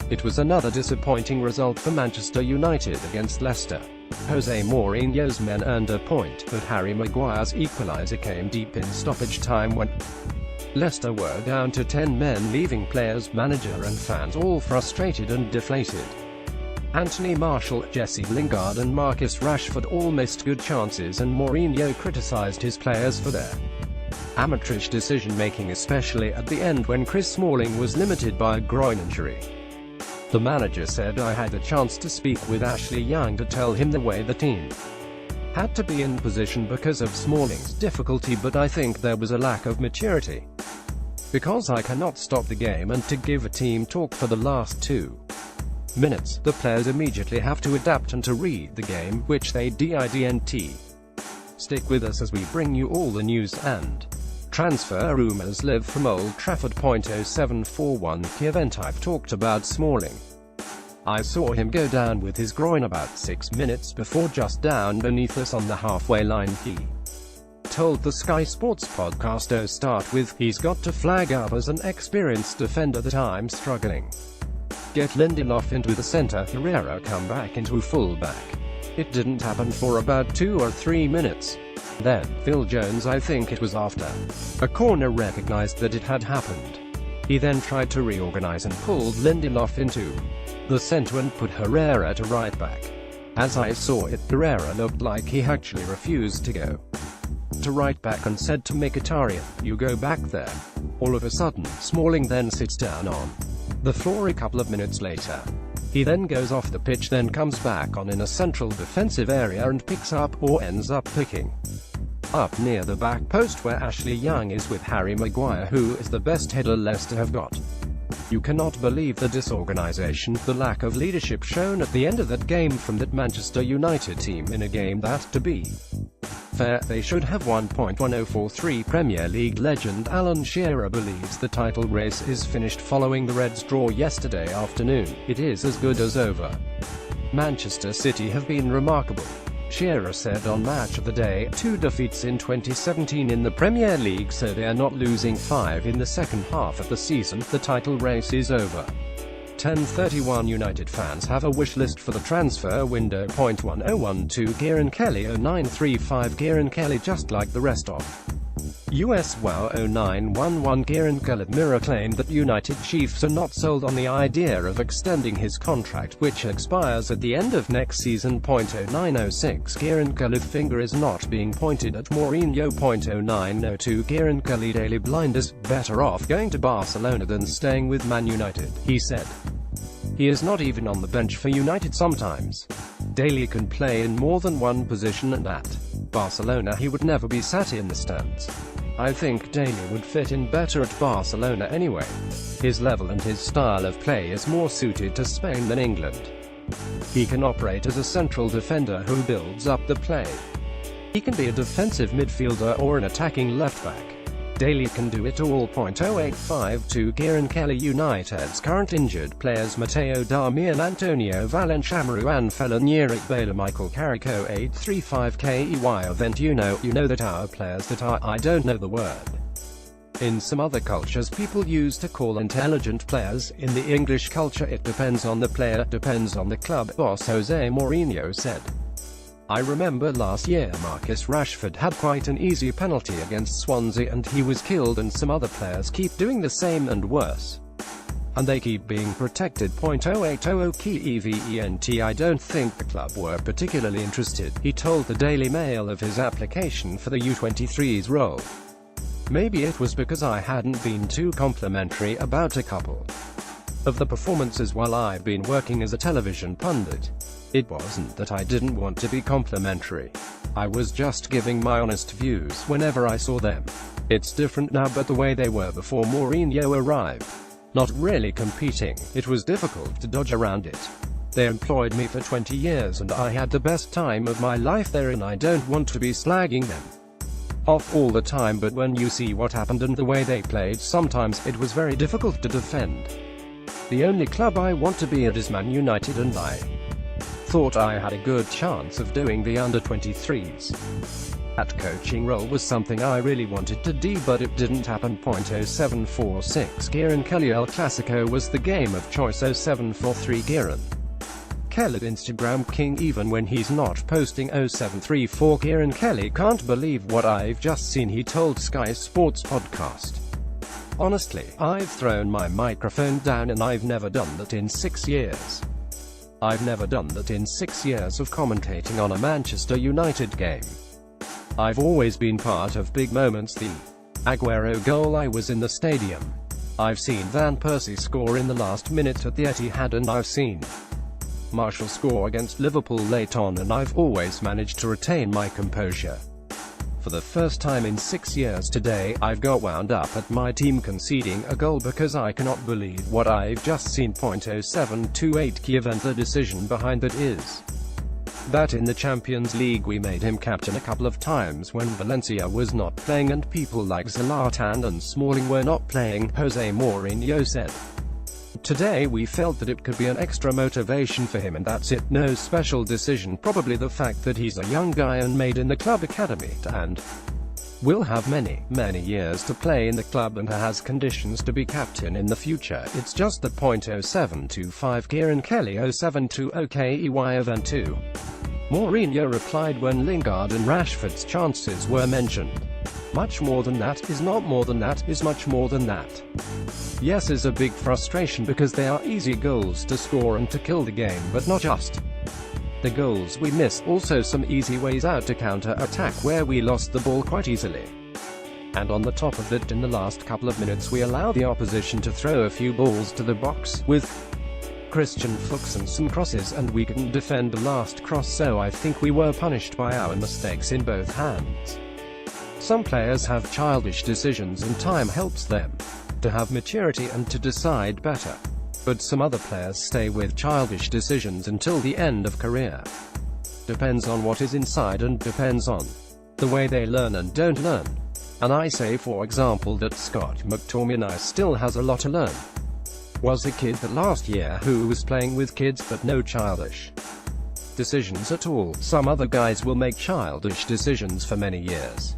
It was another disappointing result for Manchester United against Leicester. Jose Mourinho's men earned a point, but Harry Maguire's equaliser came deep in stoppage time when Leicester were down to 10 men, leaving players, manager and fans all frustrated and deflated. Anthony Martial, Jesse Lingard and Marcus Rashford all missed good chances, and Mourinho criticised his players for their amateurish decision-making, especially at the end when Chris Smalling was limited by a groin injury. The manager said, "I had a chance to speak with Ashley Young to tell him the way the team had to be in position because of Smalling's difficulty, but I think there was a lack of maturity. Because I cannot stop the game and to give a team talk for the last 2 minutes, the players immediately have to adapt and to read the game, which they didn't. Stick with us as we bring you all the news and transfer rumours live from Old Trafford. 0741 I've talked about Smalling. I saw him go down with his groin about 6 minutes before, just down beneath us on the halfway line, he told the Sky Sports podcast. Start with, he's got to flag up as an experienced defender that I'm struggling. Get Lindelof into the centre, Herrera come back into full-back. It didn't happen for about 2 or 3 minutes. Then, Phil Jones, I think it was after a corner, recognised that it had happened. He then tried to reorganise and pulled Lindelof into the centre and put Herrera to right back. As I saw it, Herrera looked like he actually refused to go to right back and said to Mkhitaryan, "You go back there." All of a sudden, Smalling then sits down on the floor a couple of minutes later. He then goes off the pitch, then comes back on in a central defensive area and picks up, or ends up picking up, near the back post where Ashley Young is with Harry Maguire, who is the best header Leicester have got. You cannot believe the disorganisation, the lack of leadership shown at the end of that game from that Manchester United team in a game that, to be fair, they should have won. 1043 Premier League legend Alan Shearer believes the title race is finished following the Reds' draw yesterday afternoon. It is as good as over. Manchester City have been remarkable, Shearer said on Match of the Day. 2 defeats in 2017 in the Premier League, so they are not losing 5 in the second half of the season. The title race is over. 1031 United fans have a wish list for the transfer window. 1012 Kieran Kelly 0935 Kieran Kelly, just like the rest of US WOW 0911 Kieran Kelly. Mirror claimed that United Chiefs are not sold on the idea of extending his contract, which expires at the end of next season. 0906 Kieran Kelly's finger is not being pointed at Mourinho. 0902 Kieran Kelly. Daily Blind is better off going to Barcelona than staying with Man United, he said. He is not even on the bench for United sometimes. Daly can play in more than one position, and at Barcelona he would never be sat in the stands. I think Daly would fit in better at Barcelona anyway. His level and his style of play is more suited to Spain than England. He can operate as a central defender who builds up the play. He can be a defensive midfielder or an attacking left-back. Daly can do it all. 0852 Kieran Kelly. United's current injured players Matteo Darmian, Antonio Valencia, Marouane Fellaini, Eric Bailey, Michael Carrick. 0835 KEY event. You know that our players that are, I don't know the word. In some other cultures people used to call intelligent players. In the English culture it depends on the player, depends on the club, boss Jose Mourinho said. I remember last year Marcus Rashford had quite an easy penalty against Swansea and he was killed, and some other players keep doing the same and worse. And they keep being protected. 0800 key event. I don't think the club were particularly interested, he told the Daily Mail, of his application for the U23's role. Maybe it was because I hadn't been too complimentary about a couple of the performances while I've been working as a television pundit. It wasn't that I didn't want to be complimentary. I was just giving my honest views whenever I saw them. It's different now, but the way they were before Mourinho arrived. Not really competing, it was difficult to dodge around it. They employed me for 20 years and I had the best time of my life there, and I don't want to be slagging them off all the time, but when you see what happened and the way they played, sometimes it was very difficult to defend. The only club I want to be at is Man United, and I thought I had a good chance of doing the under-23s. That coaching role was something I really wanted to do, but it didn't happen. 0746 Kieran Kelly El Clasico was the game of choice. 0743 Kieran Kelly Instagram king even when he's not posting. 0734 Kieran Kelly can't believe what I've just seen, he told Sky Sports podcast. Honestly, I've thrown my microphone down and I've never done that in 6 years. I've never done that in 6 years of commentating on a Manchester United game. I've always been part of big moments. The Aguero goal, I was in the stadium. I've seen Van Persie score in the last minute at the Etihad, and I've seen Martial score against Liverpool late on, and I've always managed to retain my composure. For the first time in 6 years today, I've got wound up at my team conceding a goal because I cannot believe what I've just seen. 0728 Kiev, and the decision behind that is that in the Champions League we made him captain a couple of times when Valencia was not playing and people like Zlatan and Smalling were not playing, Jose Mourinho said. Today we felt that it could be an extra motivation for him, and that's it. No special decision, probably the fact that he's a young guy and made in the club academy, and will have many years to play in the club and has conditions to be captain in the future. It's just the point. 0725 Kieran Kelly 0720 KEY event 2. Mourinho replied when Lingard and Rashford's chances were mentioned. Much more than that, is not more than that, is much more than that. Yes is a big frustration because they are easy goals to score and to kill the game, but not just the goals we miss, also some easy ways out to counter-attack where we lost the ball quite easily. And on the top of it, in the last couple of minutes we allow the opposition to throw a few balls to the box, with Christian Fuchs and some crosses, and we couldn't defend the last cross, so I think we were punished by our mistakes in both hands. Some players have childish decisions and time helps them to have maturity and to decide better. But some other players stay with childish decisions until the end of career. Depends on what is inside and depends on the way they learn and don't learn. And I say, for example, that Scott McTominay still has a lot to learn. Was a kid that last year who was playing with kids, but no childish decisions at all. Some other guys will make childish decisions for many years.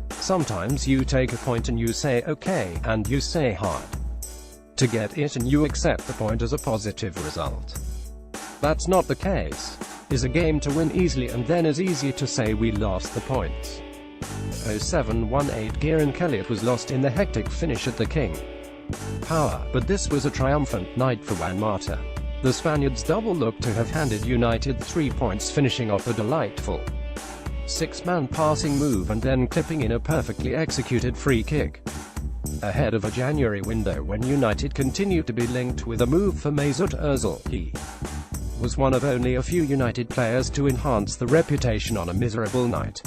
Sometimes you take a point and you say okay, and you say hard to get it and you accept the point as a positive result. That's not the case. Is a game to win easily and then as easy to say we lost the points. 0718 Kieran Kelly, it was lost in the hectic finish at the King Power, but this was a triumphant night for Juan Mata. The Spaniards double look to have handed United 3 points, finishing off a delightful six-man passing move and then clipping in a perfectly executed free kick. Ahead of a January window when United continued to be linked with a move for Mesut Ozil, he was one of only a few United players to enhance the reputation on a miserable night.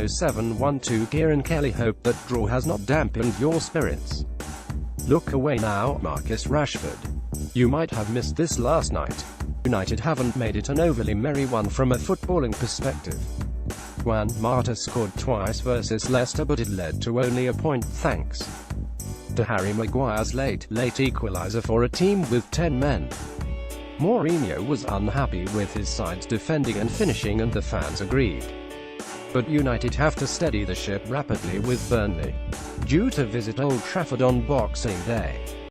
0712 Kieran Kelly, hope that draw has not dampened your spirits. Look away now, Marcus Rashford. You might have missed this last night. United haven't made it an overly merry one from a footballing perspective. Juan Mata scored twice versus Leicester, but it led to only a point thanks to Harry Maguire's late equaliser for a team with 10 men. Mourinho was unhappy with his side's defending and finishing, and the fans agreed. But United have to steady the ship rapidly with Burnley, due to visit Old Trafford on Boxing Day.